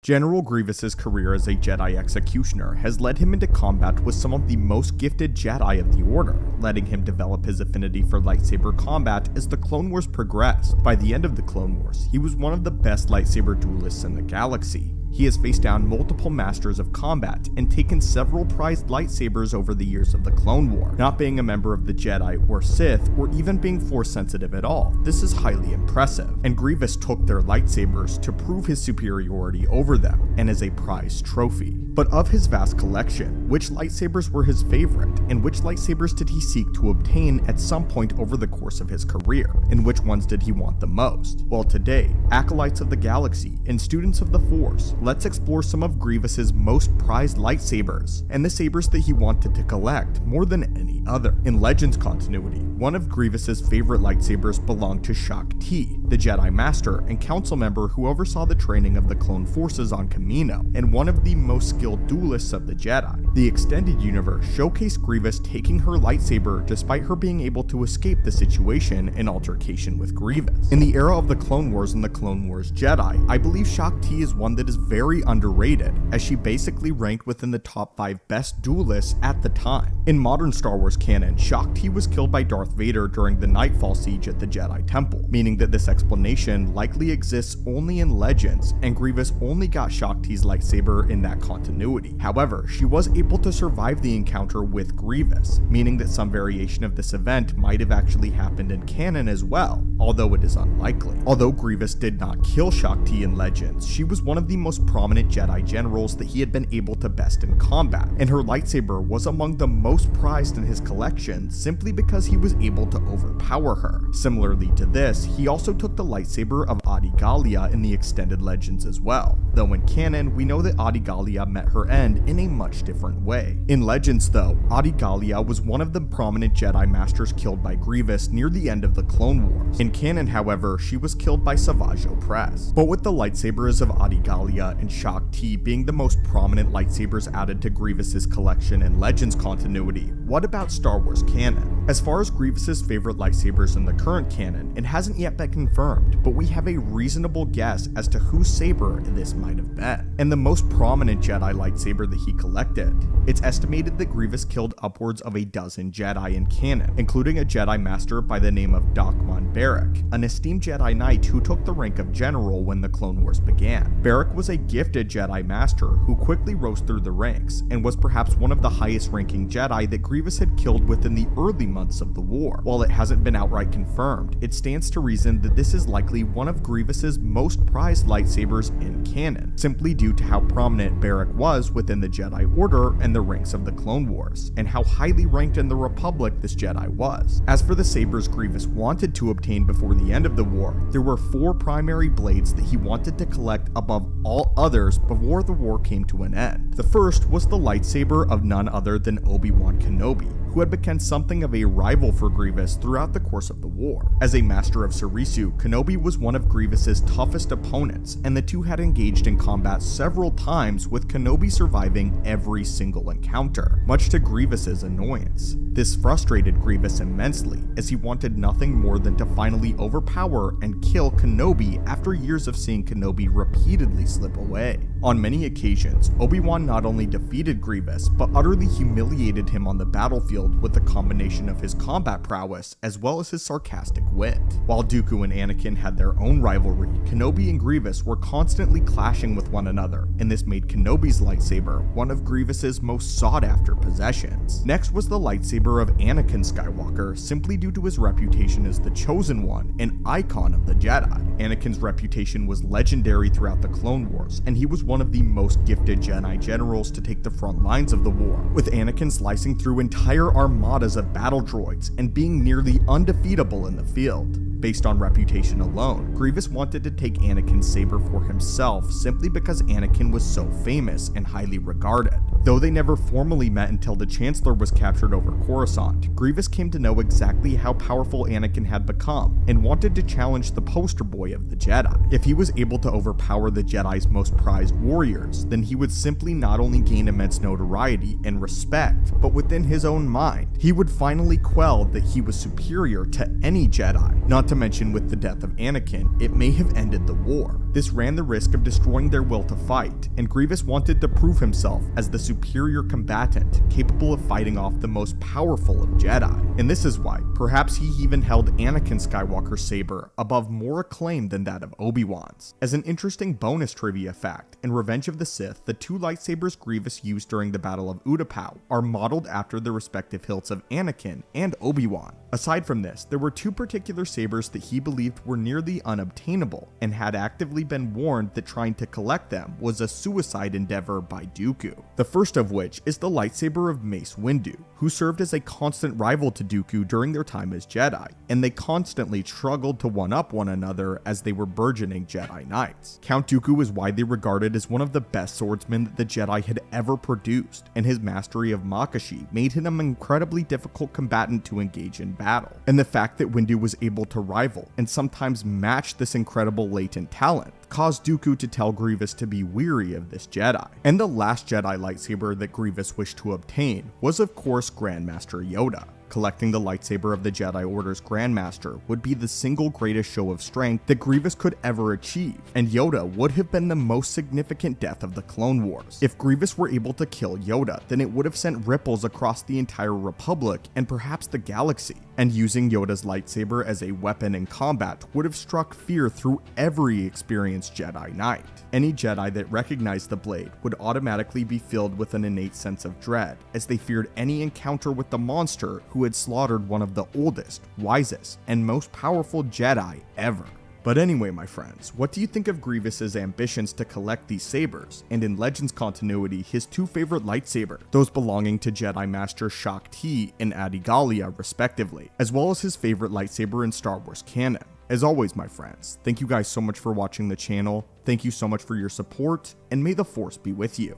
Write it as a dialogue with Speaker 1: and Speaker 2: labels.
Speaker 1: General Grievous's career as a Jedi executioner has led him into combat with some of the most gifted Jedi of the Order, letting him develop his affinity for lightsaber combat as the Clone Wars progressed. By the end of the Clone Wars, he was one of the best lightsaber duelists in the galaxy. He has faced down multiple masters of combat and taken several prized lightsabers over the years of the Clone War. Not being a member of the Jedi or Sith, or even being Force sensitive at all, this is highly impressive, and Grievous took their lightsabers to prove his superiority over them, and as a prized trophy. But of his vast collection, which lightsabers were his favorite, and which lightsabers did he seek to obtain at some point over the course of his career, and which ones did he want the most? Well, today, acolytes of the galaxy and students of the Force, let's explore some of Grievous's most prized lightsabers, and the sabers that he wanted to collect more than any other. In Legends continuity, one of Grievous's favorite lightsabers belonged to Shaak Ti, the Jedi Master and council member who oversaw the training of the clone forces on Kamino, and one of the most skilled duelists of the Jedi. The extended universe showcased Grievous taking her lightsaber despite her being able to escape the situation in altercation with Grievous. In the era of the Clone Wars and the Clone Wars Jedi, I believe Shaak Ti is one that is very underrated, as she basically ranked within the top 5 best duelists at the time. In modern Star Wars canon, Shaak Ti was killed by Darth Vader during the Nightfall siege at the Jedi Temple, meaning that this explanation likely exists only in Legends, and Grievous only got Shaak Ti's lightsaber in that continuity. However, she was able to survive the encounter with Grievous, meaning that some variation of this event might have actually happened in canon as well, although it is unlikely. Although Grievous did not kill Shaak Ti in Legends, she was one of the most prominent Jedi generals that he had been able to best in combat, and her lightsaber was among the most prized in his collection simply because he was able to overpower her. Similarly to this, he also took the lightsaber of Adi Gallia in the extended Legends as well, though in canon we know that Adi Gallia met her end in a much different way. In Legends though, Adi Gallia was one of the prominent Jedi Masters killed by Grievous near the end of the Clone Wars. In canon however, she was killed by Savage Opress. But with the lightsabers of Adi Gallia and Shaak Ti being the most prominent lightsabers added to Grievous's collection in Legends continuity, what about Star Wars canon? As far as Grievous's favorite lightsabers in the current canon, it hasn't yet been confirmed, but we have a reasonable guess as to whose saber this might have been, and the most prominent Jedi lightsaber that he collected. It's estimated that Grievous killed upwards of a dozen Jedi in canon, including a Jedi Master by the name of Dakman Barrick, an esteemed Jedi Knight who took the rank of General when the Clone Wars began. Barrick was a gifted Jedi Master who quickly rose through the ranks, and was perhaps one of the highest ranking Jedi that Grievous had killed within the early months of the war. While it hasn't been outright confirmed, it stands to reason that this is likely one of Grievous's most prized lightsabers in canon, simply due to how prominent Barrick was within the Jedi Order and the ranks of the Clone Wars, and how highly ranked in the Republic this Jedi was. As for the sabers Grievous wanted to obtain before the end of the war, there were 4 primary blades that he wanted to collect above all others before the war came to an end. The first was the lightsaber of none other than Obi-Wan Kenobi, who had become something of a rival for Grievous throughout the course of the war. As a master of Surisu, Kenobi was one of Grievous's toughest opponents, and the two had engaged in combat several times, with Kenobi surviving every single encounter, much to Grievous's annoyance. This frustrated Grievous immensely, as he wanted nothing more than to finally overpower and kill Kenobi after years of seeing Kenobi repeatedly slip away. On many occasions, Obi-Wan not only defeated Grievous, but utterly humiliated him on the battlefield with a combination of his combat prowess as well as his sarcastic wit. While Dooku and Anakin had their own rivalry, Kenobi and Grievous were constantly clashing with one another, and this made Kenobi's lightsaber one of Grievous's most sought-after possessions. Next was the lightsaber of Anakin Skywalker, simply due to his reputation as the Chosen One, an icon of the Jedi. Anakin's reputation was legendary throughout the Clone Wars, and he was one of the most gifted Jedi generals to take the front lines of the war, with Anakin slicing through entire armadas of battle droids and being nearly undefeatable in the field. Based on reputation alone, Grievous wanted to take Anakin's saber for himself simply because Anakin was so famous and highly regarded. Though they never formally met until the Chancellor was captured over Coruscant, Grievous came to know exactly how powerful Anakin had become and wanted to challenge the poster boy of the Jedi. If he was able to overpower the Jedi's most prized warriors, then he would simply not only gain immense notoriety and respect, but within his own mind, he would finally quell that he was superior to any Jedi. Not to mention, with the death of Anakin, it may have ended the war. This ran the risk of destroying their will to fight, and Grievous wanted to prove himself as the superior combatant capable of fighting off the most powerful of Jedi. And this is why perhaps he even held Anakin Skywalker's saber above more acclaim than that of Obi-Wan's. As an interesting bonus trivia fact, in Revenge of the Sith, the two lightsabers Grievous used during the Battle of Utapau are modeled after the respective hilts of Anakin and Obi-Wan. Aside from this, there were two particular sabers that he believed were nearly unobtainable, and had actively been warned that trying to collect them was a suicide endeavor by Dooku. The first of which is the lightsaber of Mace Windu, who served as a constant rival to Dooku during their time as Jedi, and they constantly struggled to one-up one another as they were burgeoning Jedi Knights. Count Dooku is widely regarded as one of the best swordsmen that the Jedi had ever produced, and his mastery of Makashi made him an incredibly difficult combatant to engage in battle. And the fact that Windu was able to rival and sometimes match this incredible latent talent caused Dooku to tell Grievous to be weary of this Jedi. And the last Jedi lightsaber that Grievous wished to obtain was of course Grandmaster Yoda. Collecting the lightsaber of the Jedi Order's Grandmaster would be the single greatest show of strength that Grievous could ever achieve, and Yoda would have been the most significant death of the Clone Wars. If Grievous were able to kill Yoda, then it would have sent ripples across the entire Republic and perhaps the galaxy, and using Yoda's lightsaber as a weapon in combat would have struck fear through every experienced Jedi Knight. Any Jedi that recognized the blade would automatically be filled with an innate sense of dread, as they feared any encounter with the monster who had slaughtered one of the oldest, wisest, and most powerful Jedi ever. But anyway, my friends, what do you think of Grievous's ambitions to collect these sabers, and in Legends continuity, his two favorite lightsabers, those belonging to Jedi Master Shaak Ti and Adi Gallia respectively, as well as his favorite lightsaber in Star Wars canon? As always, my friends, thank you guys so much for watching the channel, thank you so much for your support, and may the Force be with you.